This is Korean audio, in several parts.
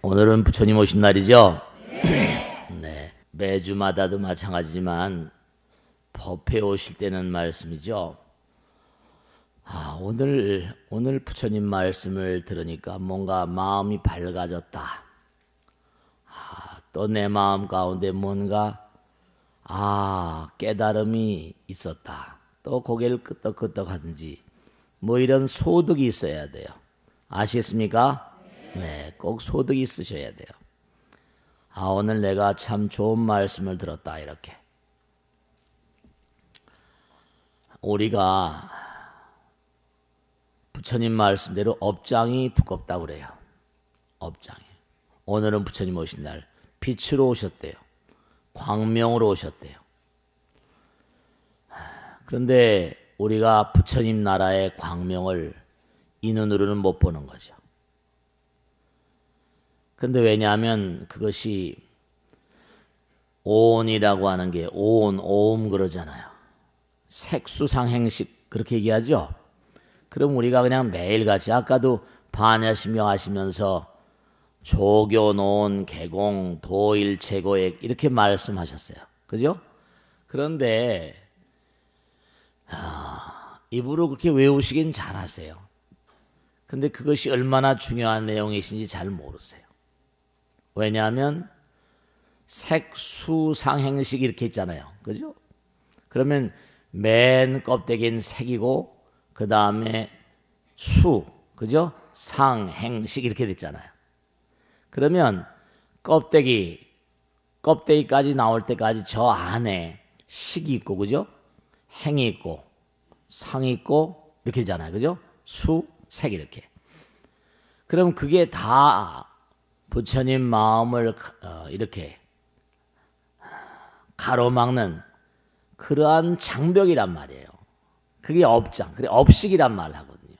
오늘은 부처님 오신 날이죠? 네. 매주마다도 마찬가지지만 법회 오실 때는 말씀이죠. 오늘 부처님 말씀을 들으니까 뭔가 마음이 밝아졌다. 또 내 마음 가운데 뭔가 깨달음이 있었다. 또 고개를 끄덕끄덕 하든지 뭐 이런 소득이 있어야 돼요. 아시겠습니까? 네, 꼭 소득이 있으셔야 돼요. 오늘 내가 참 좋은 말씀을 들었다 이렇게. 우리가 부처님 말씀대로 업장이 두껍다고 그래요. 업장이. 오늘은 부처님 오신 날 빛으로 오셨대요. 광명으로 오셨대요. 그런데 우리가 부처님 나라의 광명을 이 눈으로는 못 보는 거죠. 근데 왜냐하면 그것이 오온이라고 하는 게 오음 그러잖아요. 색수상행식 그렇게 얘기하죠. 그럼 우리가 그냥 매일같이 아까도 반야심경 하시면서 조교, 노원, 개공, 도일, 제고액 이렇게 말씀하셨어요. 그죠? 그런데 입으로 그렇게 외우시긴 잘하세요. 근데 그것이 얼마나 중요한 내용이신지 잘 모르세요. 왜냐하면 색수상행식 이렇게 있잖아요. 그죠? 그러면 맨 껍데기는 색이고 그 다음에 수, 그죠? 상행식 이렇게 됐잖아요. 그러면 껍데기까지 나올 때까지 저 안에 식이 있고, 그죠? 행이 있고, 상이 있고, 이렇게 되잖아요. 그죠? 수, 색 이렇게. 그럼 그게 다 부처님 마음을 이렇게 가로막는 그러한 장벽이란 말이에요. 그게 업장, 그래 업식이란 말을 하거든요.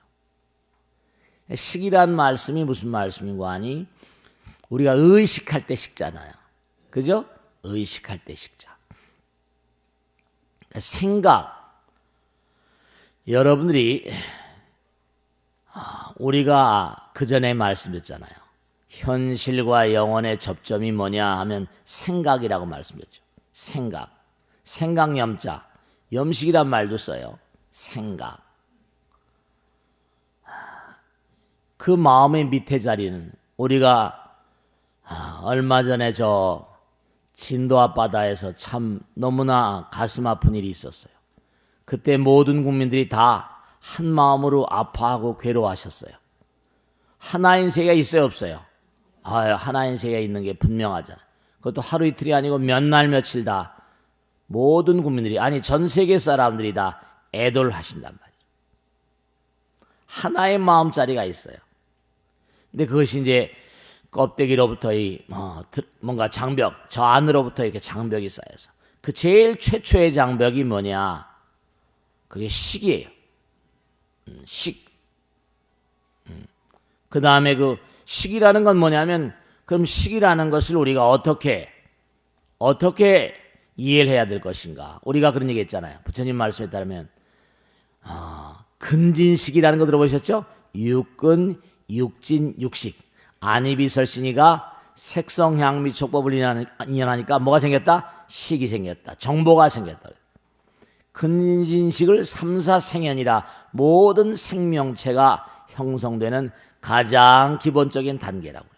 식이란 말씀이 무슨 말씀인고 하니 우리가 의식할 때 식잖아요. 그죠? 의식할 때 식자. 생각. 여러분들이 우리가 그 전에 말씀드렸잖아요. 현실과 영혼의 접점이 뭐냐 하면 생각이라고 말씀드렸죠. 생각 염자. 염식이란 말도 써요. 생각. 그 마음의 밑에 자리는 우리가 얼마 전에 저 진도 앞바다에서 참 너무나 가슴 아픈 일이 있었어요. 그때 모든 국민들이 다 한 마음으로 아파하고 괴로워하셨어요. 하나인 세계가 있어요, 없어요? 하나인 세계가 있는 게 분명하잖아요. 그것도 하루 이틀이 아니고 몇 날 며칠 다 모든 국민들이 전 세계 사람들이 다 애돌하신단 말이죠. 하나의 마음자리가 있어요. 근데 그것이 이제 껍데기로부터 뭔가 장벽, 저 안으로부터 이렇게 장벽이 쌓여서 그 제일 최초의 장벽이 뭐냐? 그게 식이에요. 식. 그 다음에 그 식이라는 건 뭐냐면 그럼 식이라는 것을 우리가 어떻게 이해를 해야 될 것인가? 우리가 그런 얘기 했잖아요. 부처님 말씀에 따르면 근진식이라는 거 들어보셨죠? 육근, 육진, 육식. 안이비설신이가 색성향미촉법을 인연하니까 뭐가 생겼다? 식이 생겼다. 정보가 생겼다. 근진식을 삼사생연이라 모든 생명체가 형성되는 가장 기본적인 단계라고 해요.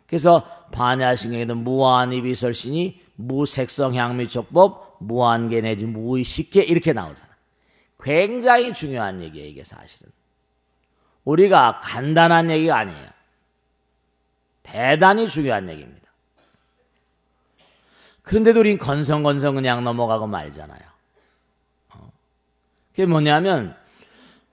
그래서 반야심경에도 무안이비설신이 무색성향미촉법, 무한계 내지 무의식계 이렇게 나오잖아요. 굉장히 중요한 얘기예요, 이게 사실은. 우리가 간단한 얘기가 아니에요. 대단히 중요한 얘기입니다. 그런데도 우린 건성건성 그냥 넘어가고 말잖아요. 그게 뭐냐면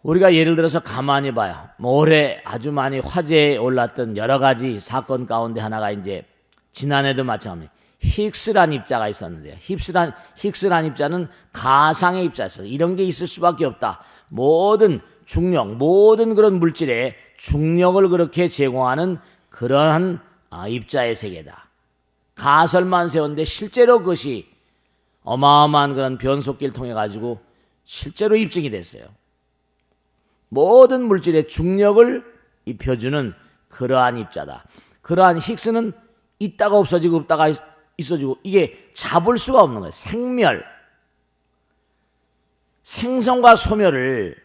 우리가 예를 들어서 가만히 봐요. 올해 아주 많이 화제에 올랐던 여러 가지 사건 가운데 하나가 이제 지난해도 마찬가지입니다. 힉스란 입자가 있었는데요. 힉스란 입자는 가상의 입자였어요. 이런 게 있을 수밖에 없다. 모든 중력, 모든 그런 물질에 중력을 그렇게 제공하는 그러한 입자의 세계다. 가설만 세웠는데 실제로 그것이 어마어마한 그런 변속기를 통해 가지고 실제로 입증이 됐어요. 모든 물질의 중력을 입혀주는 그러한 입자다. 그러한 힉스는 있다가 없어지고 없다가 있어지고 이게 잡을 수가 없는 거예요. 생멸. 생성과 소멸을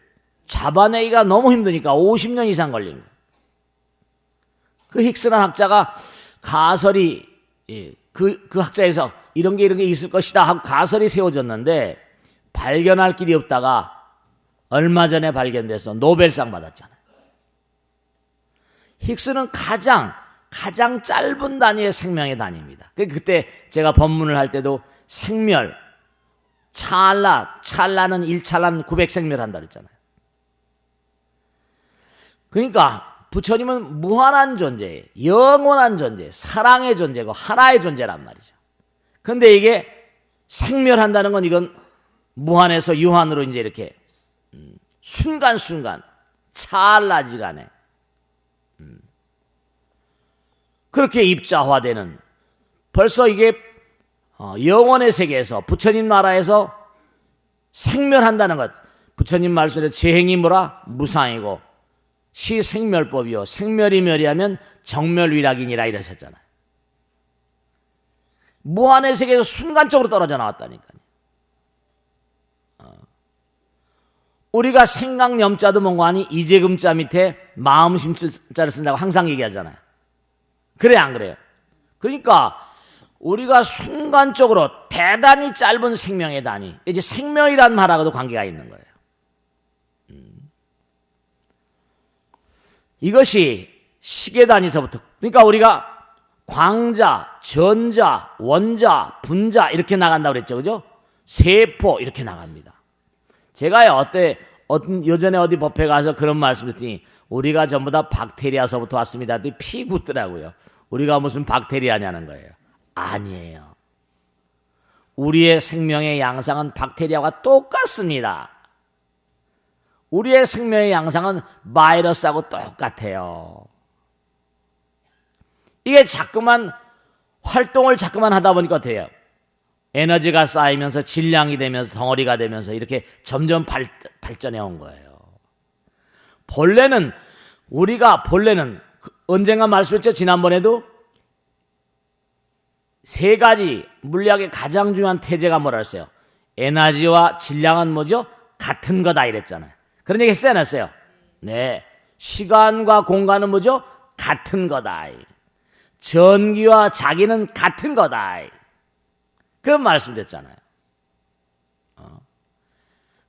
잡아내기가 너무 힘드니까 50년 이상 걸린 거예요. 그 힉스라는 학자가 가설이 그 학자에서 이런 게 있을 것이다 하고 가설이 세워졌는데 발견할 길이 없다가 얼마 전에 발견돼서 노벨상 받았잖아요. 힉스는 가장 짧은 단위의 생명의 단위입니다. 그때 제가 법문을 할 때도 생멸, 찰나는 1찰나는 900생멸 한다 그랬잖아요. 그러니까 부처님은 무한한 존재예요. 영원한 존재, 사랑의 존재고 하나의 존재란 말이죠. 그런데 이게 생멸한다는 건 이건 무한에서 유한으로 이제 이렇게 순간순간 찰나지간에 그렇게 입자화되는, 벌써 이게 영원의 세계에서 부처님 나라에서 생멸한다는 것, 부처님 말씀에 재행이 뭐라? 무상이고 시생멸법이요 생멸이 멸이하면 정멸위락이니라 이러셨잖아요. 무한의 세계에서 순간적으로 떨어져 나왔다니까요. 우리가 생각념자도 뭔가하니 이재금자 밑에 마음심자를 쓴다고 항상 얘기하잖아요. 그래 안 그래요? 그러니까 우리가 순간적으로 대단히 짧은 생명의 단위, 이제 생명이라는 말하고도 관계가 있는 거예요. 이것이 시계 단위서부터, 그러니까 우리가 광자, 전자, 원자, 분자 이렇게 나간다고 그랬죠, 그죠? 세포 이렇게 나갑니다. 제가 요전에 어디 법회 가서 그런 말씀드렸더니 우리가 전부 다 박테리아서부터 왔습니다. 피 굳더라고요. 우리가 무슨 박테리아냐는 거예요. 아니에요. 우리의 생명의 양상은 박테리아와 똑같습니다. 우리의 생명의 양상은 바이러스하고 똑같아요. 이게 자꾸만 활동을 자꾸만 하다 보니까 돼요. 에너지가 쌓이면서 질량이 되면서 덩어리가 되면서 이렇게 점점 발전해 온 거예요. 본래는 언젠가 말씀했죠. 지난번에도 세 가지 물리학의 가장 중요한 태제가 뭐라 했어요? 에너지와 질량은 뭐죠? 같은 거다 이랬잖아요. 그런 얘기 했어요, 안 했어요? 네. 시간과 공간은 뭐죠? 같은 거다. 전기와 자기는 같은 거다. 그런 말씀드렸잖아요.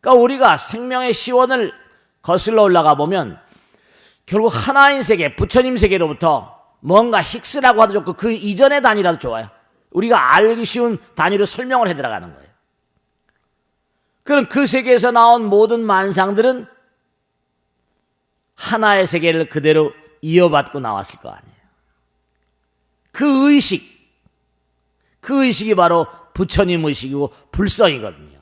그러니까 우리가 생명의 시원을 거슬러 올라가 보면 결국 하나인 세계, 부처님 세계로부터 뭔가 힉스라고 하도 좋고 그 이전의 단위라도 좋아요. 우리가 알기 쉬운 단위로 설명을 해 들어가는 거예요. 그럼 그 세계에서 나온 모든 만상들은 하나의 세계를 그대로 이어받고 나왔을 거 아니에요. 그 의식이 바로 부처님 의식이고 불성이거든요.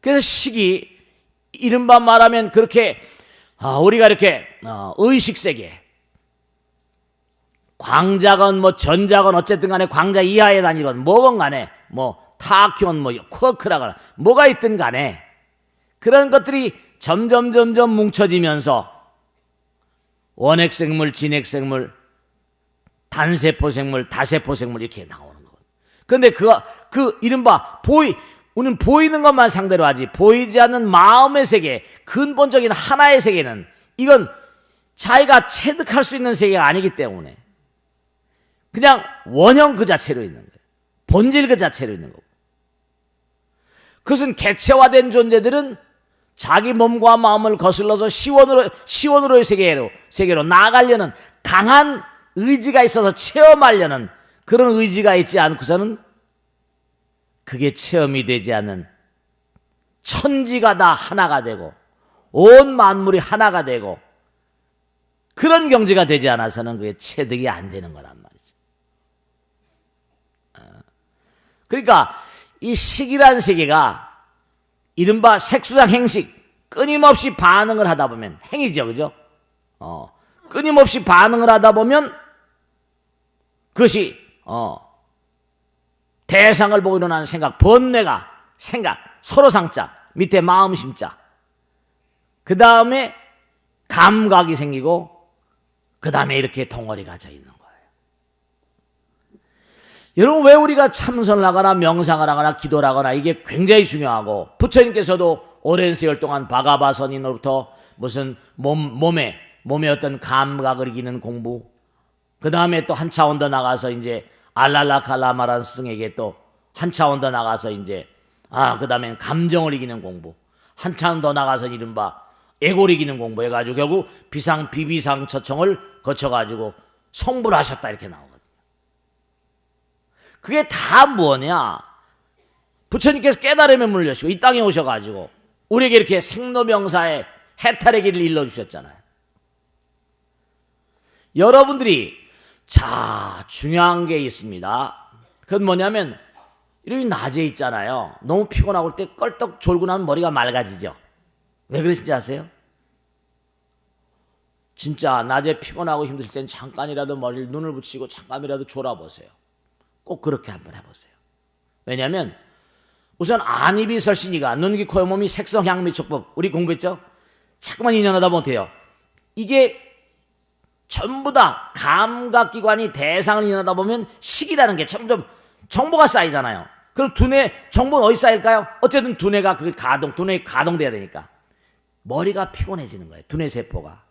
그래서 식이 이른바 말하면 그렇게 우리가 이렇게 의식 세계, 광자건 뭐 전자건 어쨌든 간에 광자 이하의 단위건 뭐건 간에 뭐 타키온 뭐 쿼크라거나 뭐가 있든 간에 그런 것들이 점점 뭉쳐지면서 원핵생물, 진핵생물, 단세포생물, 다세포생물 이렇게 나오는 거거든요. 그런데 그 이른바 우리는 보이는 것만 상대로 하지 보이지 않는 마음의 세계, 근본적인 하나의 세계는 이건 자기가 체득할 수 있는 세계가 아니기 때문에 그냥 원형 그 자체로 있는 거예요. 본질 그 자체로 있는 거고. 그것은 개체화된 존재들은 자기 몸과 마음을 거슬러서 시원으로의 세계로 나아가려는 강한 의지가 있어서 체험하려는 그런 의지가 있지 않고서는 그게 체험이 되지 않는 천지가 다 하나가 되고 온 만물이 하나가 되고 그런 경지가 되지 않아서는 그게 체득이 안 되는 거란 말이죠. 그러니까 이 식이라는 세계가 이른바 색수상 행식, 끊임없이 반응을 하다 보면 행위죠, 그죠? 끊임없이 반응을 하다 보면 그것이 대상을 보고 일어나는 생각, 번뇌가 생각, 서로 상자, 밑에 마음 심자. 그 다음에 감각이 생기고 그 다음에 이렇게 덩어리가 져 있는 거예요. 여러분, 왜 우리가 참선을 하거나 명상을 하거나 기도를 하거나 이게 굉장히 중요하고, 부처님께서도 오랜 세월 동안 바가바선인으로부터 무슨 몸의 어떤 감각을 이기는 공부, 그 다음에 또 한 차원 더 나가서 이제 알랄라칼라마라는 스승에게 또 한 차원 더 나가서 이제 그 다음에 감정을 이기는 공부, 한 차원 더 나가서 이른바 에고를 이기는 공부 해가지고 결국 비비상처청을 거쳐가지고 성불을 하셨다 이렇게 나오거든요. 그게 다 뭐냐? 부처님께서 깨달음에 물려시고 이 땅에 오셔가지고 우리에게 이렇게 생로병사의 해탈의 길을 일러주셨잖아요. 여러분들이 중요한 게 있습니다. 그건 뭐냐면 이렇게 낮에 있잖아요. 너무 피곤하고 때 껄떡 졸고 나면 머리가 맑아지죠. 왜 그러신지 아세요? 진짜 낮에 피곤하고 힘드실 때는 잠깐이라도 눈을 붙이고 잠깐이라도 졸아보세요. 꼭 그렇게 한번 해보세요. 왜냐하면 우선 안이비설신이가 눈, 귀, 코, 몸이 색성, 향미, 촉법 우리 공부했죠? 자꾸만 인연하다 못해요. 이게 전부 다 감각기관이 대상을 인연하다 보면 식이라는 게 점점 정보가 쌓이잖아요. 그럼 두뇌 정보는 어디 쌓일까요? 어쨌든 두뇌가 두뇌 가동돼야 되니까 머리가 피곤해지는 거예요. 두뇌 세포가.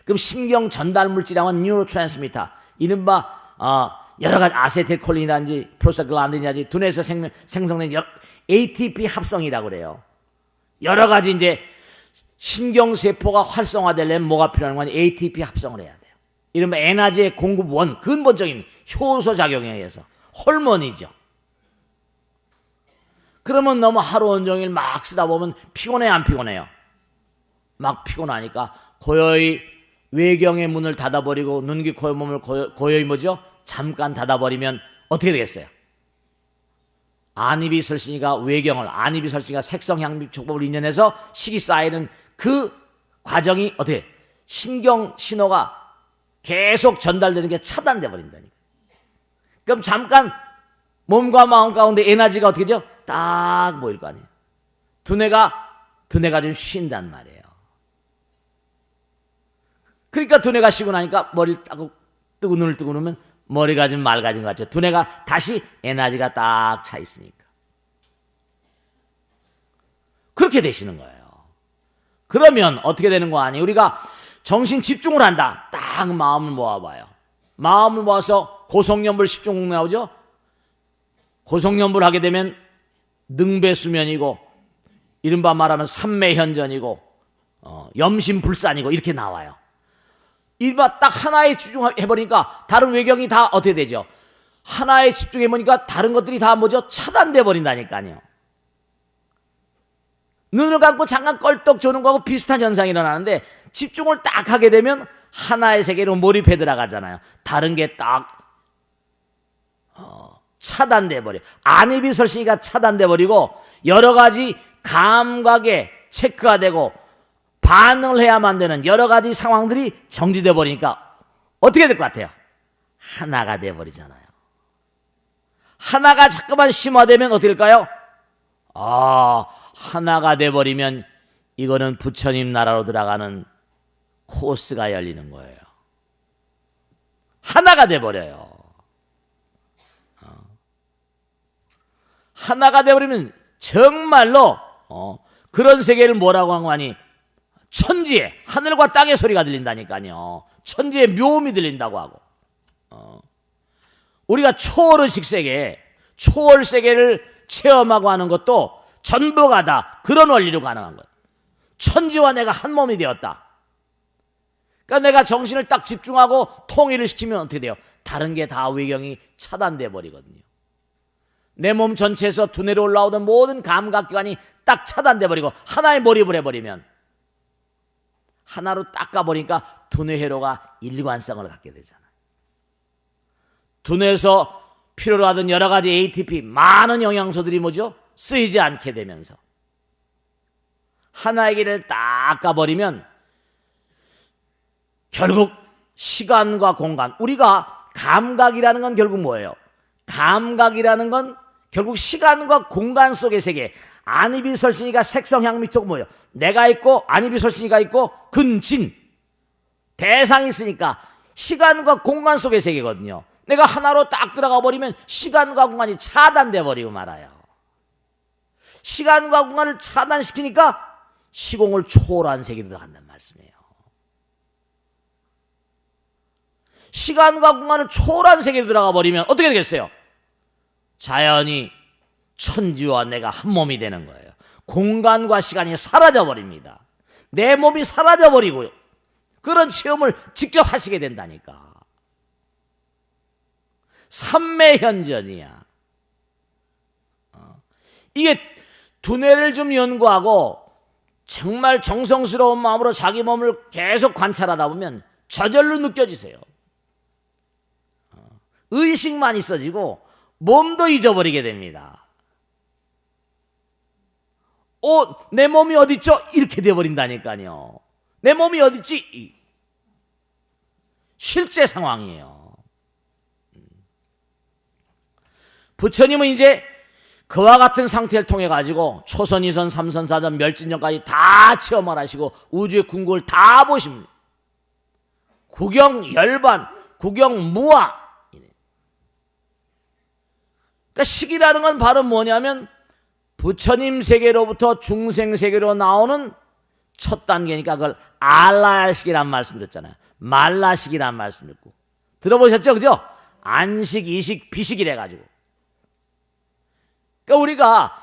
그럼 신경 전달 물질이라면 뉴로트랜스미터, 이른바 여러 가지 아세틸콜린이라든지 프로스타글란딘이라든지 두뇌에서 생성된 ATP 합성이라고 그래요. 여러 가지 이제 신경 세포가 활성화되려면 뭐가 필요한 건 ATP 합성을 해야 돼요. 이른바 에너지의 공급 근본적인 효소 작용에 의해서 호르몬이죠. 그러면 너무 하루 온종일 막 쓰다 보면 피곤해요, 안 피곤해요? 막 피곤하니까 고요히 외경의 문을 닫아버리고 눈, 귀, 코, 몸을 고요히 잠깐 닫아버리면 어떻게 되겠어요? 안이비설신이가 외경을, 안이비설신이가 색성, 향미, 촉법을 인연해서 식이 쌓이는 그 과정이 어떻게? 신경 신호가 계속 전달되는 게 차단돼 버린다니까. 그럼 잠깐 몸과 마음 가운데 에너지가 어떻게 되죠? 딱 모일 거 아니에요. 두뇌가 좀 쉰단 말이에요. 그러니까 두뇌가 쉬고 나니까 머리를 뜨고 눈을 뜨고 놓으면 머리가 좀 맑아진 것 같죠. 두뇌가 다시 에너지가 딱 차 있으니까. 그렇게 되시는 거예요. 그러면 어떻게 되는 거 아니에요? 우리가 정신 집중을 한다. 딱 마음을 모아봐요. 마음을 모아서 고성연불 10종국 나오죠? 고성연불 하게 되면 능배수면이고 이른바 말하면 삼매현전이고 염심불산이고 이렇게 나와요. 이른바 딱 하나에 집중해버리니까 다른 외경이 다 어떻게 되죠? 하나에 집중해보니까 다른 것들이 다 차단돼 버린다니까요. 눈을 감고 잠깐 껄떡 조는 거하고 비슷한 현상이 일어나는데 집중을 딱 하게 되면 하나의 세계로 몰입해 들어가잖아요. 다른 게 딱 차단돼 버려. 안이비설신이가 차단돼 버리고 여러 가지 감각에 체크가 되고 반응을 해야만 되는 여러 가지 상황들이 정지돼 버리니까 어떻게 될 것 같아요? 하나가 돼 버리잖아요. 하나가 자꾸만 심화되면 어떻게 될까요? 하나가 돼 버리면 이거는 부처님 나라로 들어가는 코스가 열리는 거예요. 하나가 돼 버려요. 하나가 돼 버리면 정말로 그런 세계를 뭐라고 한 거 아니? 천지의 하늘과 땅의 소리가 들린다니까요. 천지의 묘음이 들린다고 하고. 우리가 초월의식 세계, 초월 세계를 체험하고 하는 것도 전부가 다 그런 원리로 가능한 거예요. 천지와 내가 한 몸이 되었다. 그러니까 내가 정신을 딱 집중하고 통일을 시키면 어떻게 돼요? 다른 게 다 외경이 차단돼 버리거든요. 내 몸 전체에서 두뇌로 올라오던 모든 감각기관이 딱 차단돼 버리고 하나에 몰입을 해버리면 하나로 닦아버리니까 두뇌 회로가 일관성을 갖게 되잖아요. 두뇌에서 필요로 하던 여러 가지 ATP 많은 영양소들이 쓰이지 않게 되면서 하나의 길을 닦아버리면 결국 시간과 공간, 우리가 감각이라는 건 결국 뭐예요? 감각이라는 건 결국 시간과 공간 속의 세계. 안이비설신이가 색성향미적 뭐예요? 내가 있고 안이비설신이가 있고 근진 대상이 있으니까 시간과 공간 속의 세계거든요. 내가 하나로 딱 들어가 버리면 시간과 공간이 차단돼 버리고 말아요. 시간과 공간을 차단시키니까 시공을 초월한 세계로 들어간단 말씀이에요. 시간과 공간을 초월한 세계로 들어가 버리면 어떻게 되겠어요? 자연히 천지와 내가 한 몸이 되는 거예요. 공간과 시간이 사라져 버립니다. 내 몸이 사라져 버리고요. 그런 체험을 직접 하시게 된다니까. 삼매현전이야. 이게 두뇌를 좀 연구하고 정말 정성스러운 마음으로 자기 몸을 계속 관찰하다 보면 저절로 느껴지세요. 의식만 있어지고 몸도 잊어버리게 됩니다. 내 몸이 어딨죠? 이렇게 돼버린다니까요. 내 몸이 어딨지? 실제 상황이에요. 부처님은 이제 그와 같은 상태를 통해 가지고 초선, 이선, 삼선, 사선, 멸진전까지 다 체험을 하시고 우주의 궁극을 다 보십니다. 구경 열반, 구경 무아. 그러니까 식이라는 건 바로 뭐냐면 부처님 세계로부터 중생 세계로 나오는 첫 단계니까 그걸 알라식이란 말씀 드렸잖아요. 말라식이란 말씀 듣고 들어보셨죠? 그죠? 안식, 이식, 비식이래 가지고. 그러니까 우리가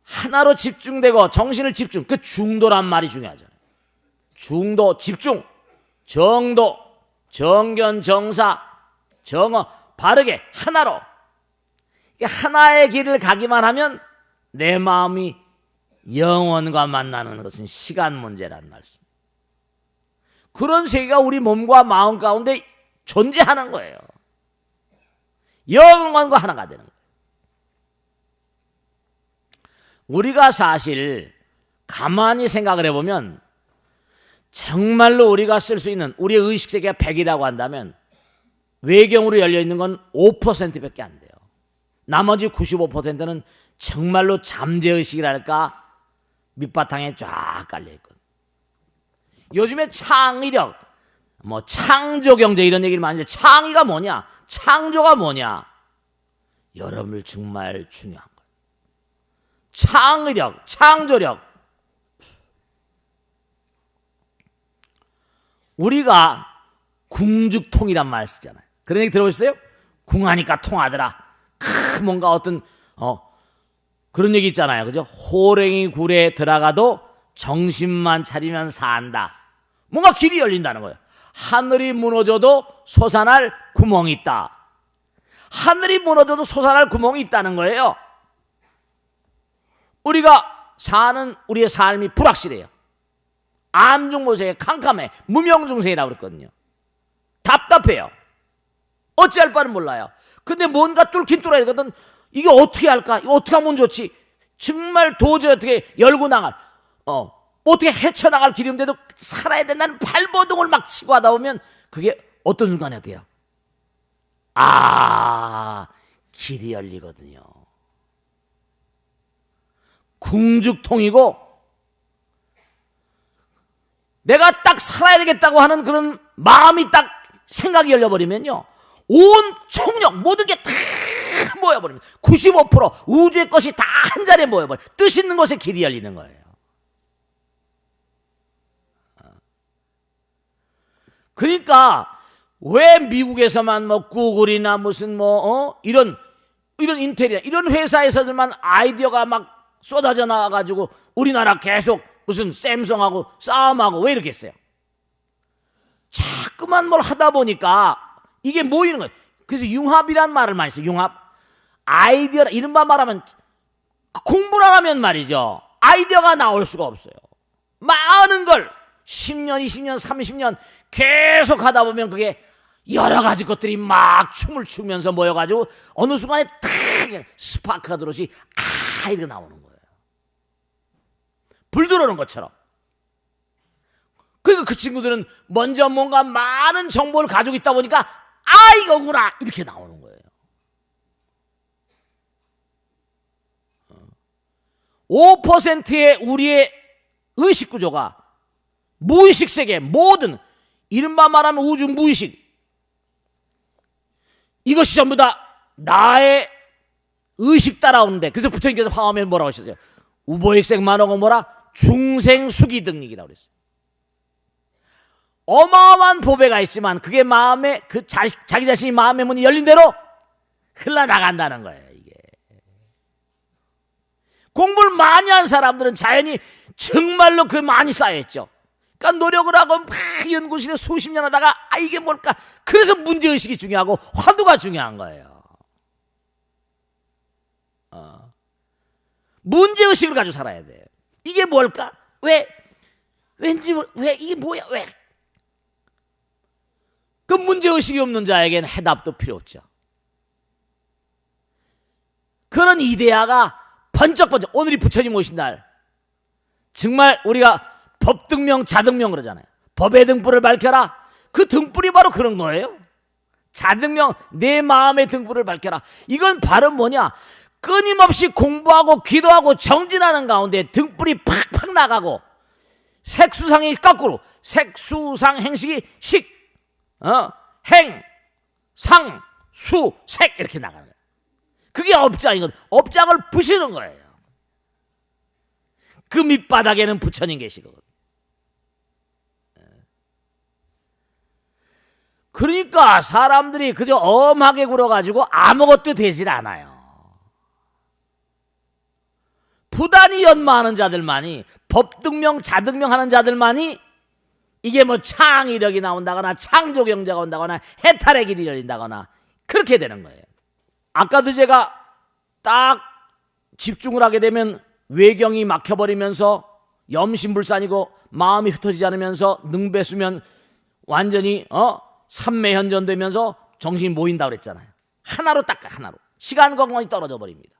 하나로 집중되고 정신을 집중, 그 중도란 말이 중요하잖아요. 중도, 집중, 정도, 정견, 정사, 정어, 바르게 하나로 하나의 길을 가기만 하면 내 마음이 영원과 만나는 것은 시간 문제란 말씀. 그런 세계가 우리 몸과 마음 가운데 존재하는 거예요. 영원과 하나가 되는 거예요. 우리가 사실 가만히 생각을 해보면 정말로 우리가 쓸 수 있는 우리의 의식세계가 100이라고 한다면 외경으로 열려있는 건 5%밖에 안 돼요. 나머지 95%는 정말로 잠재의식이랄까 밑바탕에 쫙 깔려있거든요. 요즘에 창의력, 창조경제 이런 얘기를 많이 하는데 창의가 뭐냐? 창조가 뭐냐? 여러분들 정말 중요한 거예요. 창의력, 창조력. 우리가 궁죽통이란 말 쓰잖아요. 그런 얘기 들어보셨어요? 궁하니까 통하더라. 뭔가 어떤 그런 얘기 있잖아요. 그죠? 호랭이 굴에 들어가도 정신만 차리면 산다. 뭔가 길이 열린다는 거예요. 하늘이 무너져도 솟아날 구멍이 있다. 하늘이 무너져도 솟아날 구멍이 있다는 거예요. 우리가 사는 우리의 삶이 불확실해요. 암중무쇠에 캄캄해. 무명중생이라고 그랬거든요. 답답해요. 어찌할 바를 몰라요. 근데 뭔가 뚫긴 뚫어야 되거든. 이게 어떻게 할까? 이거 어떻게 하면 좋지? 정말 도저히 어떻게 열고 나갈, 어떻게 헤쳐나갈 길이 없는데도 살아야 된다는 발버둥을 막 치고 하다 보면 그게 어떤 순간에 돼요? 길이 열리거든요. 궁죽통이고 내가 딱 살아야 되겠다고 하는 그런 마음이 딱 생각이 열려버리면요. 온 총력 모든 게 다 모여버립니다. 95% 우주의 것이 다 한 자리에 모여버려. 뜻 있는 곳에 길이 열리는 거예요. 그러니까 왜 미국에서만 구글이나 무슨 이런 인텔이나 이런 회사에서들만 아이디어가 막 쏟아져 나와가지고 우리나라 계속 무슨 샘성하고 싸움하고 왜 이렇게 했어요? 자꾸만 뭘 하다 보니까 이게 모이는 거예요. 그래서 융합이란 말을 많이 써요. 융합. 아이디어, 이른바 말하면 공부를 하면 말이죠. 아이디어가 나올 수가 없어요. 많은 걸 10년, 20년, 30년 계속 하다 보면 그게 여러 가지 것들이 막 춤을 추면서 모여가지고 어느 순간에 탁 스파크가 들어오시 이렇게 나오는 거예요. 불 들어오는 것처럼. 그러니까 그 친구들은 먼저 뭔가 많은 정보를 가지고 있다 보니까 이거구나 이렇게 나오는 거예요. 5%의 우리의 의식 구조가 무의식 세계 모든 이른바 말하면 우주 무의식, 이것이 전부 다 나의 의식 따라오는데, 그래서 부처님께서 화엄에 뭐라고 하셨어요? 우보익생 만호고 뭐라? 중생수기등lik이라고 그랬어요. 어마어마한 보배가 있지만 그게 마음에, 자기 자신이 마음의 문이 열린 대로 흘러나간다는 거예요. 이게 공부를 많이 한 사람들은 자연히 정말로 그 많이 쌓여있죠. 그러니까 노력을 하고 막 연구실에 수십 년 하다가 이게 뭘까? 그래서 문제의식이 중요하고 화두가 중요한 거예요. 문제의식을 가지고 살아야 돼요. 이게 뭘까? 왠지 이게 뭐야? 왜? 그 문제의식이 없는 자에게는 해답도 필요 없죠. 그런 이데아가 번쩍번쩍, 오늘이 부처님 오신 날, 정말 우리가 법등명 자등명 그러잖아요. 법의 등불을 밝혀라. 그 등불이 바로 그런 거예요. 자등명, 내 마음의 등불을 밝혀라. 이건 바로 뭐냐? 끊임없이 공부하고 기도하고 정진하는 가운데 등불이 팍팍 나가고, 색수상이 거꾸로, 색수상 행식이 식, 행, 상, 수, 색 이렇게 나가는 거예요. 그게 업장이거든. 업장을 부시는 거예요. 그 밑바닥에는 부처님 계시거든. 그러니까 사람들이 그저 엄하게 굴어가지고 아무것도 되질 않아요. 부단히 연마하는 자들만이, 법등명 자등명 하는 자들만이 이게 뭐 창의력이 나온다거나 창조경제가 온다거나 해탈의 길이 열린다거나 그렇게 되는 거예요. 아까도 제가 딱 집중을 하게 되면 외경이 막혀버리면서 염심불산이고 마음이 흩어지지 않으면서 능배수면 완전히 삼매현전되면서 정신이 모인다고 그랬잖아요. 하나로 딱 하나로 시간과 공간이 떨어져 버립니다.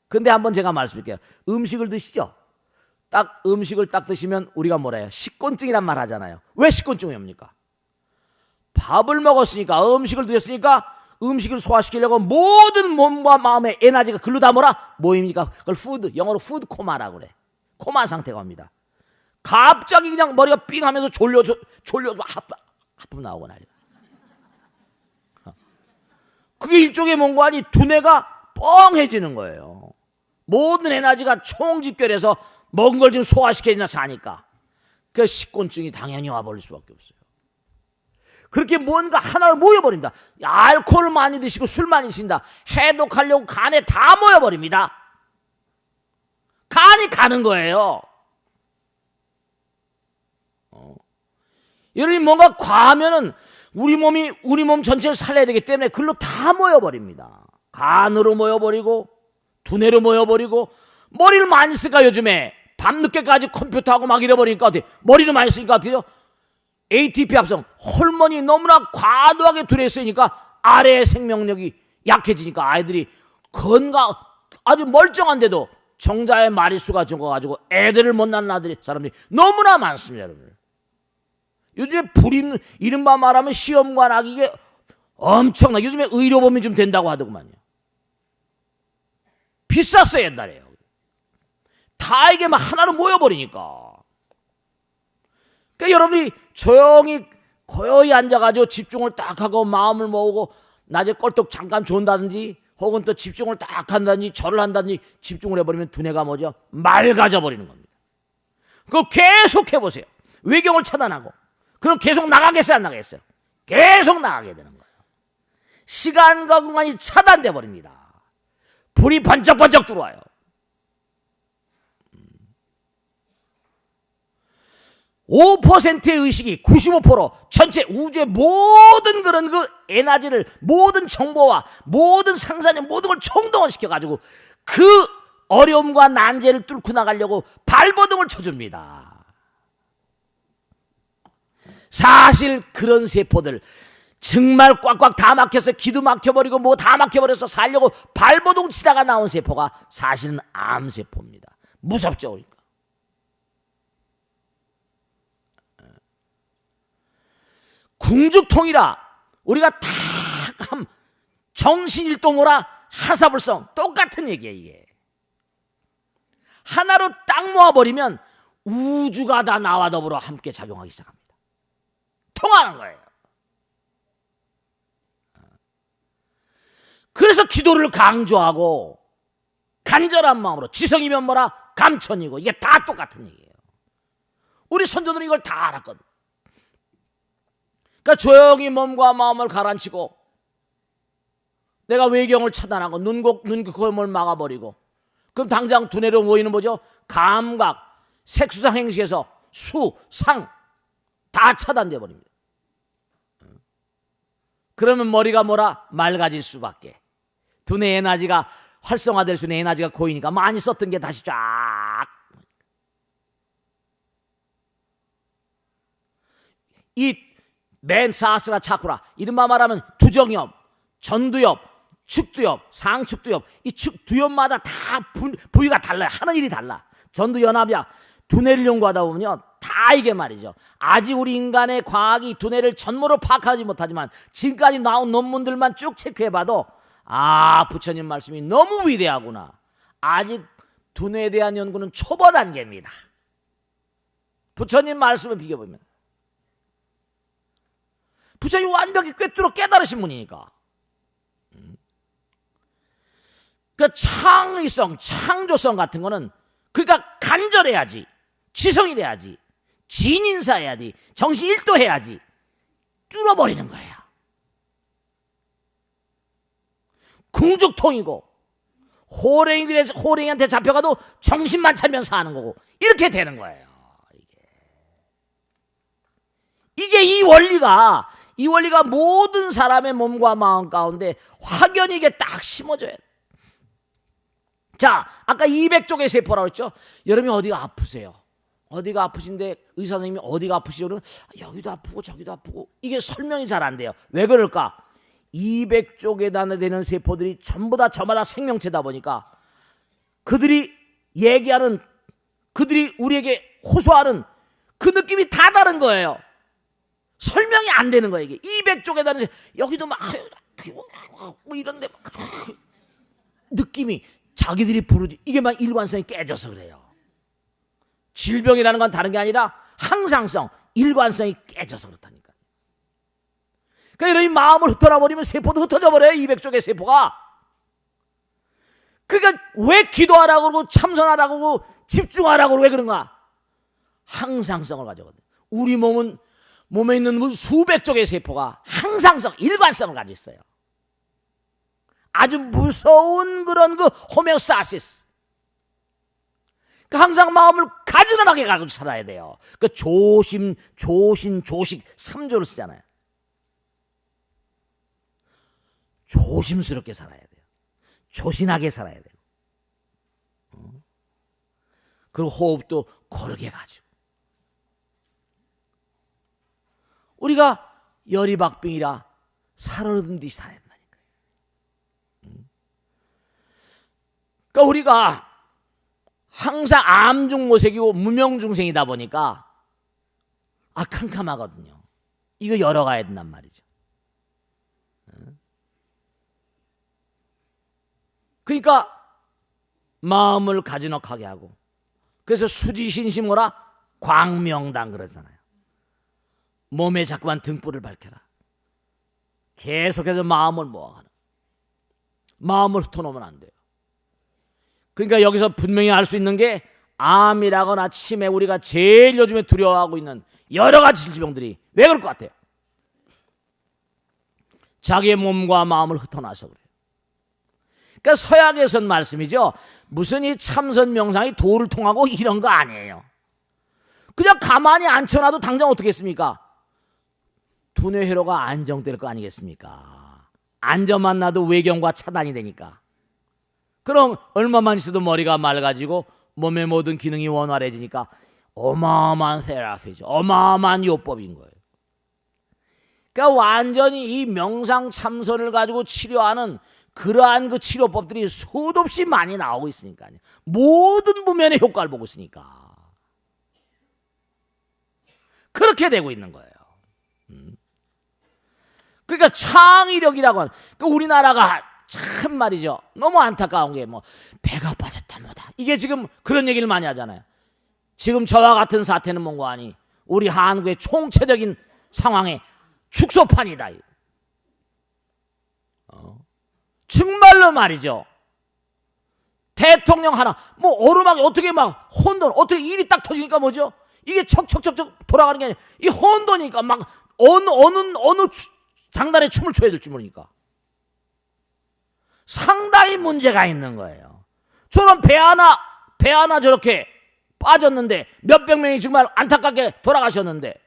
근데 한번 제가 말씀드릴게요. 음식을 드시죠? 딱 음식을 딱 드시면 우리가 뭐라 해요? 식곤증이란 말 하잖아요. 왜 식곤증이 옵니까? 밥을 먹었으니까, 음식을 드셨으니까 음식을 소화시키려고 모든 몸과 마음의 에너지가 글로 다 뭐라? 모입니까? 그걸 푸드, 영어로 푸드 코마라고 그래. 코마 상태가 옵니다. 갑자기 그냥 머리가 삥 하면서 졸려서 하품 나오고 난리다. 그게 일종의 뭔가 아니 두뇌가 뻥해지는 거예요. 모든 에너지가 총집결해서 먹은 걸 좀 소화시켜야 사니까. 그 식곤증이 당연히 와버릴 수밖에 없어요. 그렇게 뭔가 하나를 모여버립니다. 알코올 많이 드시고 술 많이 드신다. 해독하려고 간에 다 모여버립니다. 간이 가는 거예요. 여러분이 뭔가 과하면은 우리 몸 전체를 살려야 되기 때문에 글로 다 모여버립니다. 간으로 모여버리고 두뇌로 모여버리고, 머리를 많이 쓰니까 요즘에 밤늦게까지 컴퓨터하고 막 이래버리니까 어떻게, 머리를 많이 쓰니까 어떻게 해요? ATP 합성, 호르몬이 너무나 과도하게 들어있으니까 아래의 생명력이 약해지니까 아이들이 아주 멀쩡한데도 정자의 마리수가 적어가지고 애들을 못 낳는 사람들이 너무나 많습니다, 여러분. 요즘에 이른바 말하면 시험관 하기 이게 엄청나. 요즘에 의료보험이 좀 된다고 하더구만요. 비쌌어요, 옛날에. 다 이게 막 하나로 모여버리니까. 그러니까 여러분이 조용히 고요히 앉아가지고 집중을 딱 하고 마음을 모으고 낮에 껄떡 잠깐 존다든지 혹은 또 집중을 딱 한다든지 절을 한다든지 집중을 해버리면 두뇌가 뭐죠? 맑아져 버리는 겁니다. 그걸 계속 해보세요. 외경을 차단하고. 그럼 계속 나가겠어요, 안 나가겠어요? 계속 나가게 되는 거예요. 시간과 공간이 차단돼 버립니다. 불이 번쩍번쩍 들어와요. 5%의 의식이 95% 전체 우주의 모든 그런 그 에너지를, 모든 정보와 모든 상상력 모든 걸 총동원시켜가지고 그 어려움과 난제를 뚫고 나가려고 발버둥을 쳐줍니다. 사실 그런 세포들 정말 꽉꽉 다 막혀서 기도 막혀버리고 뭐 다 막혀버려서 살려고 발버둥 치다가 나온 세포가 사실은 암세포입니다. 무섭죠. 그러니까. 궁죽통이라 우리가 다 정신일동호라 하사불성 똑같은 얘기예요. 이게 하나로 딱 모아버리면 우주가 다 나와 더불어 함께 작용하기 시작합니다. 통하는 거예요. 그래서 기도를 강조하고 간절한 마음으로, 지성이면 뭐라? 감천이고, 이게 다 똑같은 얘기예요. 우리 선조들은 이걸 다 알았거든. 그러니까 조용히 몸과 마음을 가라앉히고 내가 외경을 차단하고 눈곱을 막아버리고, 그럼 당장 두뇌로 모이는 뭐죠? 감각, 색수상 행식에서 수, 상 다 차단돼 버립니다. 그러면 머리가 뭐라? 맑아질 수밖에. 두뇌 에너지가 활성화될 수 있는 에너지가 고이니까 많이 썼던 게 다시 쫙. 이 맨 사스라 차쿠라, 이른바 말하면 두정엽, 전두엽, 측두엽, 상측두엽, 이 두엽마다 다 부위가 달라요. 하는 일이 달라. 전두연합이야. 두뇌를 연구하다 보면요, 다 이게 말이죠. 아직 우리 인간의 과학이 두뇌를 전무로 파악하지 못하지만 지금까지 나온 논문들만 쭉 체크해봐도 부처님 말씀이 너무 위대하구나. 아직 두뇌에 대한 연구는 초보 단계입니다. 부처님 말씀을 비교보면 부처님 완벽히 꿰뚫어 깨달으신 분이니까. 그 창의성, 창조성 같은 거는 그러니까 간절해야지, 지성이 돼야지, 진인사해야지, 정신 일도해야지 뚫어버리는 거예요. 궁죽통이고 호랭이한테 잡혀가도 정신만 차리면 사는 거고, 이렇게 되는 거예요. 이게 이 원리가 모든 사람의 몸과 마음 가운데 확연히 이게 딱 심어져야 돼. 자, 아까 200쪽의 세포라고 했죠. 여러분이 어디가 아프세요? 어디가 아프신데 의사 선생님이 어디가 아프시죠? 그러면 여기도 아프고 저기도 아프고, 이게 설명이 잘 안 돼요. 왜 그럴까? 200쪽에 되는 세포들이 전부 다 저마다 생명체다 보니까 그들이 얘기하는, 그들이 우리에게 호소하는 그 느낌이 다 다른 거예요. 설명이 안 되는 거예요. 이게 200쪽에 다는 여기도 막 뭐 이런데 막 느낌이 자기들이 부르지, 이게 막 일관성이 깨져서 그래요. 질병이라는 건 다른 게 아니라 항상성, 일관성이 깨져서 그렇다니까. 그러니까 여러분이 마음을 흩어놔 버리면 세포도 흩어져 버려요. 200쪽의 세포가. 그러니까 왜 기도하라고 그러고 참선하라고 그러고 집중하라고 그러고 왜 그런가? 항상성을 가져거든요. 우리 몸에 있는 수백 쪽의 세포가 항상성, 일관성을 가지고 있어요. 아주 무서운 그런 그 호메오스타시스. 항상 마음을 가지런하게 가지고 살아야 돼요. 그 조심, 조신, 조식 3조를 쓰잖아요. 조심스럽게 살아야 돼요. 조신하게 살아야 돼요. 그리고 호흡도 고르게 가지고. 우리가 열이 박빙이라 살얼음 듯이 살아야 된다니까요. 그러니까 우리가 항상 암중모색이고 무명중생이다 보니까 캄캄하거든요. 이거 열어가야 된단 말이죠. 그러니까 마음을 가지넉하게 하고, 그래서 수지신심오라 광명당 그러잖아요. 몸에 자꾸만 등불을 밝혀라. 계속해서 마음을 모아가는, 마음을 흩어놓으면 안 돼요. 그러니까 여기서 분명히 알 수 있는 게, 암이라거나 치매, 우리가 제일 요즘에 두려워하고 있는 여러 가지 질병들이 왜 그럴 것 같아요? 자기의 몸과 마음을 흩어놔서 그래요. 그러니까 서약에선 말씀이죠. 무슨 이 참선 명상이 도를 통하고 이런 거 아니에요. 그냥 가만히 앉혀놔도 당장 어떻게 했습니까? 두뇌 회로가 안정될 거 아니겠습니까? 앉아만 놔도 외경과 차단이 되니까. 그럼 얼마만 있어도 머리가 맑아지고 몸의 모든 기능이 원활해지니까 어마어마한 테라피죠. 어마어마한 요법인 거예요. 그러니까 완전히 이 명상 참선을 가지고 치료하는 그러한 그 치료법들이 수도 없이 많이 나오고 있으니까요. 모든 부면의 효과를 보고 있으니까. 그렇게 되고 있는 거예요. 그러니까 창의력이라고 하는, 그러니까 우리나라가 참 말이죠. 너무 안타까운 게 뭐 배가 빠졌다 뭐다. 이게 지금 그런 얘기를 많이 하잖아요. 지금 저와 같은 사태는 뭔가 아니, 우리 한국의 총체적인 상황의 축소판이다. 정말로 말이죠. 대통령 하나 뭐 오르막이 어떻게 막 혼돈, 어떻게 일이 딱 터지니까 뭐죠? 이게 척척척척 돌아가는 게 아니라 이 혼돈이니까 막 어느 장단에 춤을 춰야 될지 모르니까 상당히 문제가 있는 거예요. 저런 배 하나 저렇게 빠졌는데 몇백 명이 정말 안타깝게 돌아가셨는데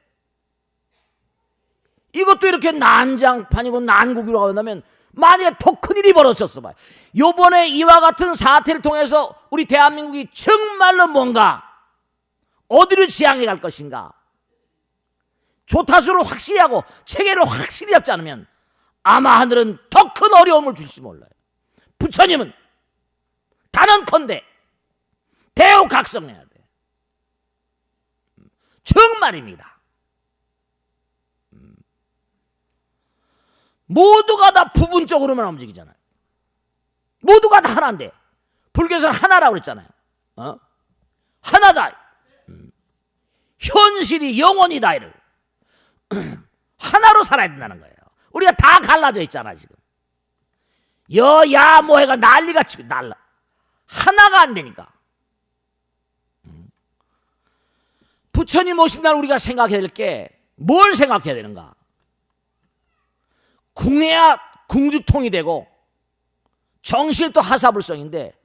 이것도 이렇게 난장판이고 난국이라고 한다면 만약에 더 큰일이 벌어졌어 봐요. 요번에 이와 같은 사태를 통해서 우리 대한민국이 정말로 뭔가 어디로 지향해 갈 것인가, 조타수를 확실히 하고 체계를 확실히 잡지 않으면 아마 하늘은 더 큰 어려움을 줄지 몰라요. 부처님은 단언컨대 대우각성해야 돼. 정말입니다. 모두가 다 부분적으로만 움직이잖아요. 모두가 다 하나인데 불교에서는 하나라고 그랬잖아요. 하나다. 현실이 영원이다. 이를 하나로 살아야 된다는 거예요. 우리가 다 갈라져 있잖아 지금. 여야 모해가 난리가 치고 날라. 하나가 안 되니까. 부처님 오신 날 우리가 생각해야 될 게 뭘 생각해야 되는가? 궁해야 궁죽통이 되고 정실도 하사불성인데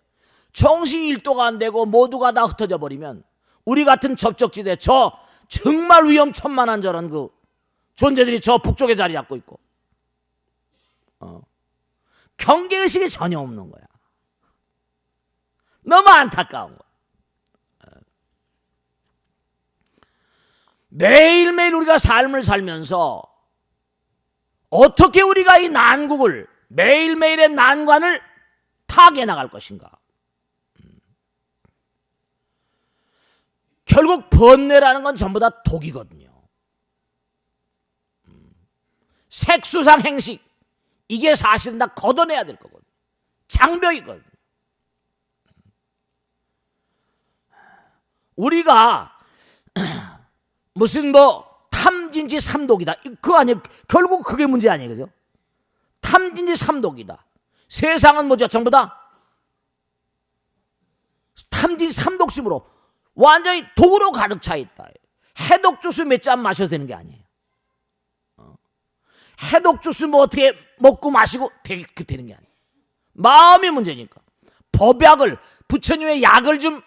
정시 일도가 안 되고 모두가 다 흩어져 버리면 우리 같은 접촉지대 저 정말 위험천만한 저런 그 존재들이 저 북쪽에 자리 잡고 있고 경계의식이 전혀 없는 거야. 너무 안타까운 거야. 매일매일 우리가 삶을 살면서 어떻게 우리가 이 난국을 매일매일의 난관을 타개해 나갈 것인가. 결국 번뇌라는 건 전부 다 독이거든요. 색수상 행식 이게 사실은 다 걷어내야 될 거거든요. 장벽이거든요. 우리가 무슨 뭐 탐진치 삼독이다 그거 아니에요. 결국 그게 문제 아니에요. 그죠? 탐진치 삼독이다. 세상은 뭐죠? 전부 다 탐진치 삼독심으로 완전히 독으로 가득 차 있다. 해독 주스 몇 잔 마셔도 되는 게 아니에요. 해독 주스 뭐 어떻게 먹고 마시고 되는 게 아니에요. 마음이 문제니까 법약을 부처님의 약을 좀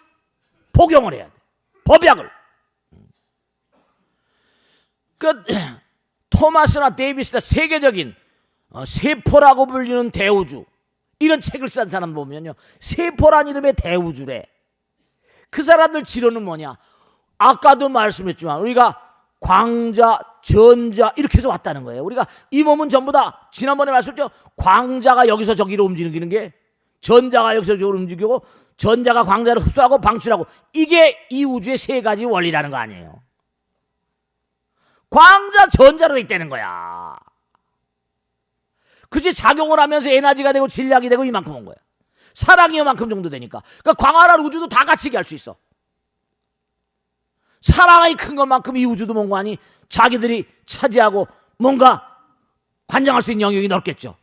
복용을 해야 돼. 법약을. 그 토마스나 데이비스나 세계적인 세포라고 불리는 대우주 이런 책을 쓴 사람 보면요, 세포란 이름의 대우주래. 그 사람들 지론은 뭐냐? 아까도 말씀했지만 우리가 광자, 전자 이렇게 해서 왔다는 거예요. 우리가 이 몸은 전부 다 지난번에 말씀했죠. 광자가 여기서 저기로 움직이는 게 전자가 여기서 저기로 움직이고 전자가 광자를 흡수하고 방출하고 이게 이 우주의 세 가지 원리라는 거 아니에요. 광자 전자로 있다는 거야. 그치 작용을 하면서 에너지가 되고 질량이 되고 이만큼 온 거야. 사랑이 이만큼 정도 되니까. 그러니까 광활한 우주도 다 같이 할 수 있어. 사랑이 큰 것만큼 이 우주도 뭔가 아니 자기들이 차지하고 뭔가 관장할 수 있는 영역이 넓겠죠.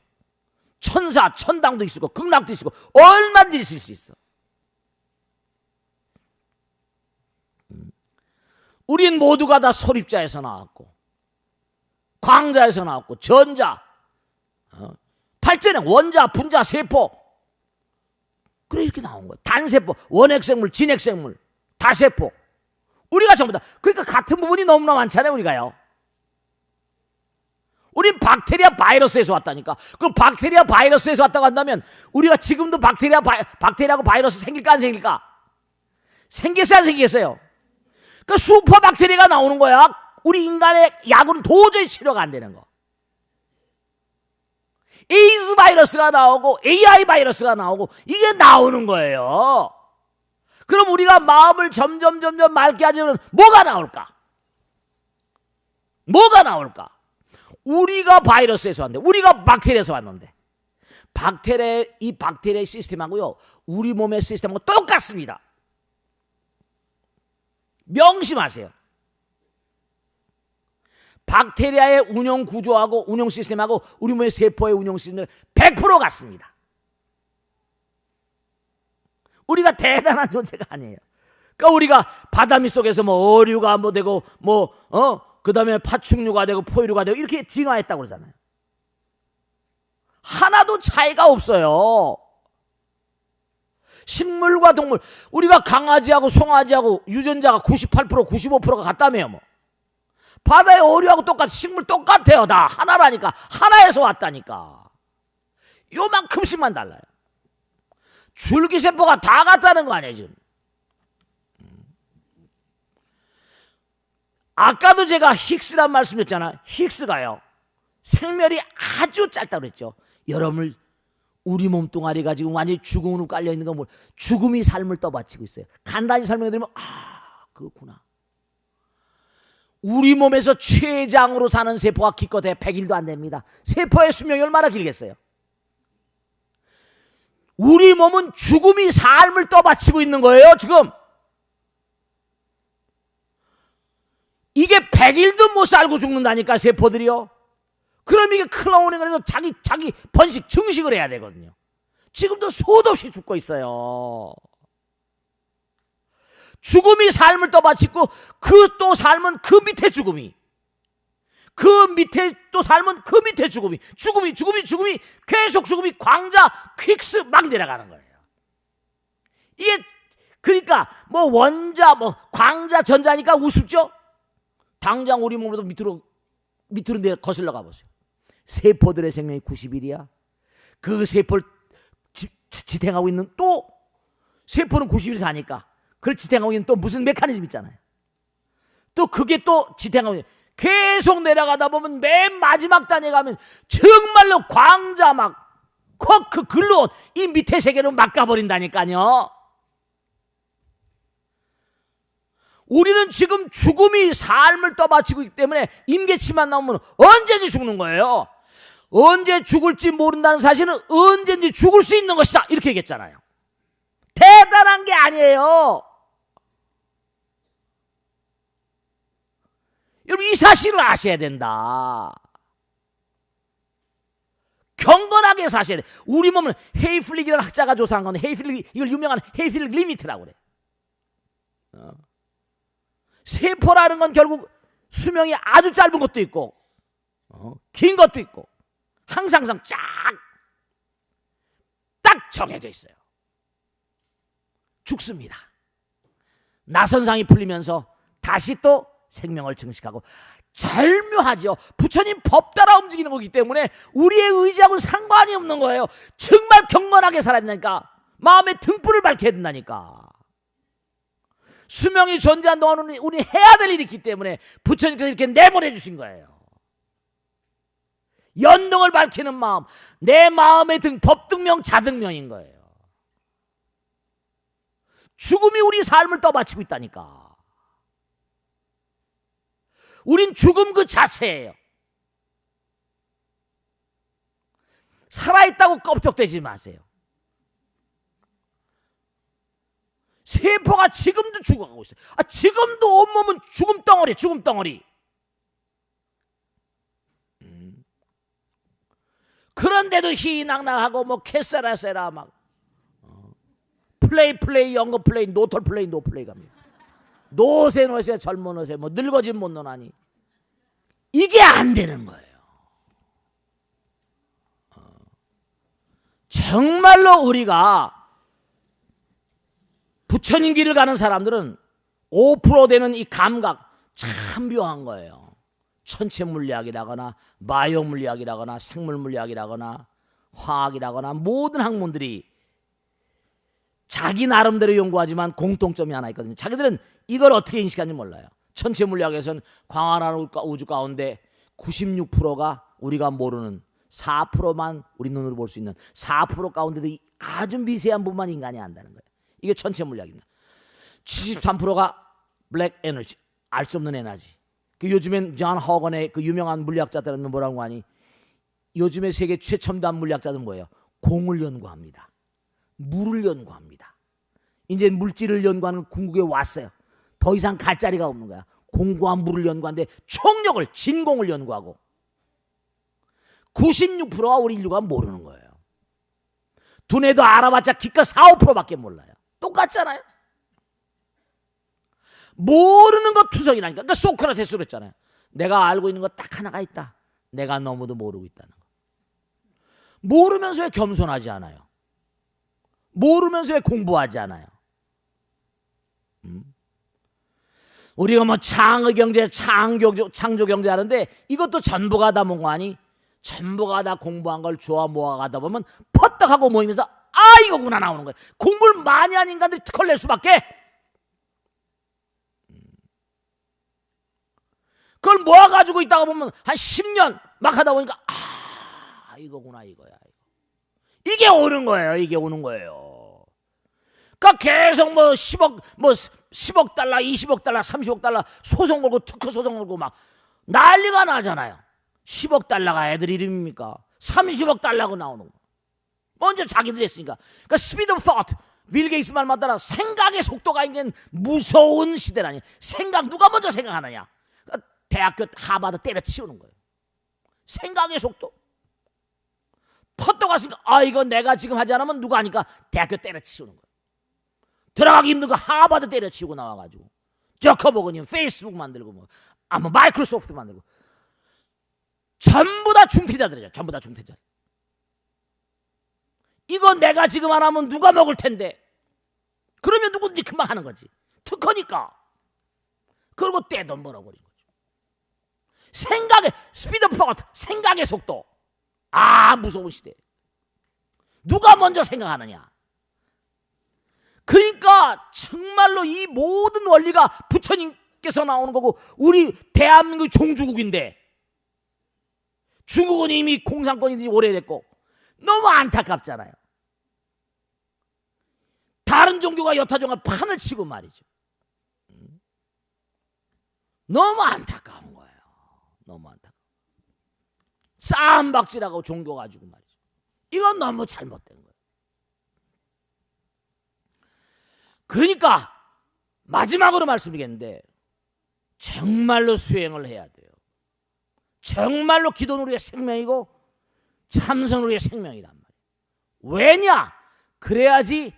천사, 천당도 있고 극락도 있고 얼마든지 있을 수 있어. 우린 모두가 다 소립자에서 나왔고 광자에서 나왔고 전자, 발전형, 원자, 분자, 세포 그래 이렇게 나온 거야. 단세포, 원핵생물, 진핵생물, 다세포 우리가 전부 다 그러니까 같은 부분이 너무나 많잖아요. 우리가요. 우린 박테리아 바이러스에서 왔다니까. 그럼 박테리아 바이러스에서 왔다고 한다면 우리가 지금도 박테리아하고 바이러스 생길까 안 생길까? 생겼어요 안 생겼어요? 그 슈퍼 박테리아가 나오는 거야. 우리 인간의 약은 도저히 치료가 안 되는 거. 에이즈 바이러스가 나오고 AI 바이러스가 나오고 이게 나오는 거예요. 그럼 우리가 마음을 점점 맑게 하려면 뭐가 나올까? 뭐가 나올까? 우리가 바이러스에서 왔는데 우리가 박테리아에서 왔는데 이 박테리아의 시스템하고요 우리 몸의 시스템하고 똑같습니다. 명심하세요. 박테리아의 운영 구조하고 운영 시스템하고 우리 몸의 세포의 운영 시스템은 100% 같습니다. 우리가 대단한 존재가 아니에요. 그러니까 우리가 바다밑 속에서 뭐 어류가 뭐 되고 그다음에 파충류가 되고 포유류가 되고 이렇게 진화했다고 그러잖아요. 하나도 차이가 없어요. 식물과 동물, 우리가 강아지하고 송아지하고 유전자가 98% 95%가 같다며요. 뭐 바다의 어류하고 똑같이 식물 똑같아요. 다 하나라니까. 하나에서 왔다니까. 요만큼씩만 달라요. 줄기세포가 다 같다는 거 아니에요 지금. 아까도 제가 힉스란 말씀했잖아요. 힉스가요 생멸이 아주 짧다고 그랬죠. 여러분 우리 몸뚱아리가 지금 완전히 죽음으로 깔려있는 건 뭐 죽음이 삶을 떠받치고 있어요. 간단히 설명해드리면 그렇구나. 우리 몸에서 췌장으로 사는 세포가 기껏해 100일도 안 됩니다. 세포의 수명이 얼마나 길겠어요. 우리 몸은 죽음이 삶을 떠받치고 있는 거예요 지금. 이게 100일도 못 살고 죽는다니까 세포들이요. 그럼 이게 클로닝을 해서 자기 번식 증식을 해야 되거든요. 지금도 수도 없이 죽고 있어요. 죽음이 삶을 떠받치고 그 또 삶은 그 밑에 죽음이, 그 밑에 또 삶은 그 밑에 죽음이 계속 죽음이 광자 퀵스 막 내려가는 거예요. 이게 그러니까 뭐 원자 뭐 광자 전자니까 우습죠. 당장 우리 몸으로도 밑으로 내려 거슬러 가보세요. 세포들의 생명이 90일이야. 그 세포를 지탱하고 있는 또 세포는 90일 사니까 그걸 지탱하고 있는 또 무슨 메커니즘 있잖아요. 또 그게 또 지탱하고 있는, 계속 내려가다 보면 맨 마지막 단에 가면 정말로 광자 막 쿼크 글루온 이 밑에 세계로 막 가버린다니까요. 우리는 지금 죽음이 삶을 떠받치고 있기 때문에 임계치만 나오면 언제든지 죽는 거예요. 언제 죽을지 모른다는 사실은 언제든지 죽을 수 있는 것이다 이렇게 얘기했잖아요. 대단한 게 아니에요. 여러분 이 사실을 아셔야 된다. 경건하게 사셔야 돼. 우리 몸은 헤이플릭이라는 학자가 조사한 건데, 헤이플릭, 이걸 유명한 헤이플릭 리미트라고 그래. 세포라는 건 결국 수명이 아주 짧은 것도 있고 긴 것도 있고 항상 딱 정해져 있어요. 죽습니다. 나선상이 풀리면서 다시 또 생명을 증식하고, 절묘하죠. 부처님 법 따라 움직이는 거기 때문에 우리의 의지하고는 상관이 없는 거예요. 정말 경건하게 살아야 된다니까. 마음의 등불을 밝혀야 된다니까. 수명이 존재한 동안은 우리 해야 될 일이 있기 때문에 부처님께서 이렇게 내보내 주신 거예요. 연등을 밝히는 마음, 내 마음의 등, 법등명, 자등명인 거예요. 죽음이 우리 삶을 떠받치고 있다니까. 우린 죽음 그 자체예요. 살아있다고 껍적대지 마세요. 세포가 지금도 죽어가고 있어요. 지금도 온몸은 죽음 덩어리. 그런데도 희낙낙하고 뭐 캐세라세라 막 플레이 영어 플레이 노털 플레이 노 플레이 갑니다. 노세 젊은 노세 뭐 늙어진 못 노나니 이게 안 되는 거예요. 정말로 우리가 부처님 길을 가는 사람들은 5% 되는 이 감각 참 묘한 거예요. 천체 물리학이라거나 바이오 물리학이라거나 생물 물리학이라거나 화학이라거나 모든 학문들이 자기 나름대로 연구하지만 공통점이 하나 있거든요. 자기들은 이걸 어떻게 인식하는지 몰라요. 천체 물리학에서는 광활한 우주 가운데 96%가 우리가 모르는 4%만 우리 눈으로 볼 수 있는 4% 가운데도 아주 미세한 부분만 인간이 안다는 거예요. 이게 천체 물리학입니다. 73%가 블랙 에너지, 알 수 없는 에너지. 요즘엔 존 허건의 그 유명한 물리학자들은 뭐라고 하니? 요즘에 세계 최첨단 물리학자들은 뭐예요? 공을 연구합니다. 물을 연구합니다. 이제 물질을 연구하는 궁극에 왔어요. 더 이상 갈 자리가 없는 거야. 공과 물을 연구하는데 총력을, 진공을 연구하고 96%가 우리 인류가 모르는 거예요. 두뇌도 알아봤자 기껏 4, 5%밖에 몰라요. 똑같잖아요. 모르는 것 투성이라니까. 그러니까 소크라테스 그랬잖아요. 내가 알고 있는 것 딱 하나가 있다. 내가 너무도 모르고 있다는 거. 모르면서 왜 겸손하지 않아요? 모르면서 왜 공부하지 않아요? 우리가 뭐 창의경제, 창조경제 하는데 이것도 전부가 다 뭔가 아니? 전부가 다 공부한 걸 조화 모아가다 보면 퍼떡하고 모이면서 아 이거구나 나오는 거예요. 공부를 많이 한 인간들이 특허를 낼 수밖에. 그걸 모아가지고 있다가 보면 한 10년 막 하다 보니까 아 이거구나 이거야. 이게 오는 거예요. 이게 오는 거예요. 그러니까 계속 뭐 10억 달러, 20억 달러, 30억 달러 소송 걸고 특허 소송 걸고 막 난리가 나잖아요. 10억 달러가 애들 이름입니까? 30억 달러가 나오는 거. 먼저 자기들이 했으니까. 그러니까 스피드 오브 thought. 빌 게이츠 말 맞다라 생각의 속도가 이제 무서운 시대라니. 생각 누가 먼저 생각하느냐. 그러니까 대학교 하버드 때려치우는 거예요. 생각의 속도. 퍼떠 갔으니까 아 이거 내가 지금 하지 않으면 누가 하니까 대학교 때려치우는 거예요. 들어가기 힘든 거 하버드 때려치우고 나와가지고 저커버그님 페이스북 만들고 뭐 마이크로소프트 만들고 전부 다 중퇴자들이죠. 전부 다 중퇴자. 이거 내가 지금 안 하면 누가 먹을 텐데. 그러면 누구든지 금방 하는 거지. 특허니까. 그리고 떼돈 벌어버린 거죠. 생각의 스피드 오브 థాట్, 생각의 속도. 아 무서운 시대. 누가 먼저 생각하느냐. 그러니까 정말로 이 모든 원리가 부처님께서 나오는 거고 우리 대한민국 종주국인데 중국은 이미 공산권이 오래됐고 너무 안타깝잖아요. 다른 종교가 여타 종교가 판을 치고 말이죠. 너무 안타까운 거예요. 너무 안타까워. 싸움박질하고 종교 가지고 말이죠. 이건 너무 잘못된 거예요. 그러니까 마지막으로 말씀드리겠는데 정말로 수행을 해야 돼요. 정말로 기도는 우리의 생명이고 참선은 우리의 생명이란 말이에요. 왜냐? 그래야지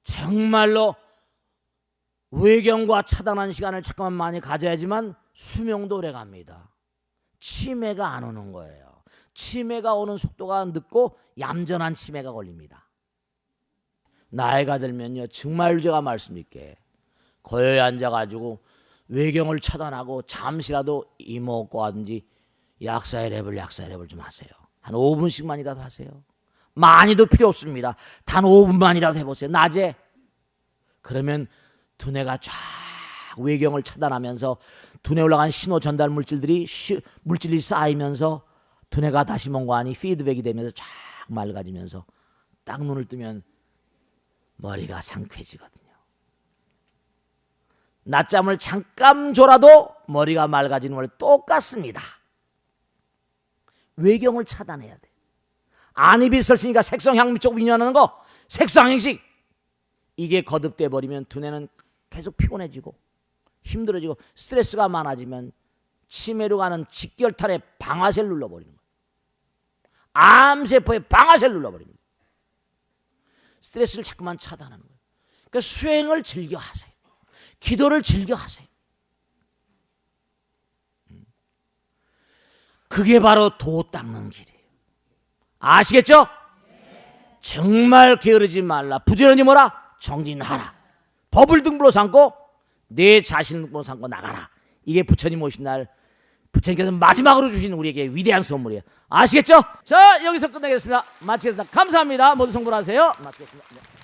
정말로 외경과 차단하는 시간을 잠깐만 많이 가져야지만 수명도 오래갑니다. 치매가 안 오는 거예요. 치매가 오는 속도가 늦고 얌전한 치매가 걸립니다. 나이가 들면요 정말 제가 말씀드릴게 고요히 앉아가지고 외경을 차단하고 잠시라도 이목구 하든지 약사의 랩을 좀 하세요. 한 5분씩만이라도 하세요. 많이도 필요 없습니다. 단 5분만이라도 해보세요. 낮에. 그러면 두뇌가 쫙 외경을 차단하면서 두뇌에 올라간 신호 전달 물질들이 쌓이면서 두뇌가 다시 뭔가 하니 피드백이 되면서 쫙 맑아지면서 딱 눈을 뜨면 머리가 상쾌해지거든요. 낮잠을 잠깐 졸아도 머리가 맑아지는 걸 똑같습니다. 외경을 차단해야 돼. 안입이 설치니까 색성향미 쪽 민요하는 거 색성향식 이게 거듭돼 버리면 두뇌는 계속 피곤해지고 힘들어지고 스트레스가 많아지면 치매로 가는 직결탄의 방아쇠를 눌러버리는 거예요. 암세포의 방아쇠를 눌러버립니다. 스트레스를 자꾸만 차단하는 거예요. 그러니까 수행을 즐겨 하세요. 기도를 즐겨 하세요. 그게 바로 도 닦는 길이에요. 아시겠죠? 정말 게으르지 말라. 부지런히 뭐라? 정진하라. 법을 등불로 삼고 내 자신을 등불로 삼고 나가라. 이게 부처님 오신 날 부처님께서 마지막으로 주신 우리에게 위대한 선물이에요. 아시겠죠? 자 여기서 끝내겠습니다. 마치겠습니다. 감사합니다. 모두 성불하세요. 마치겠습니다. 네.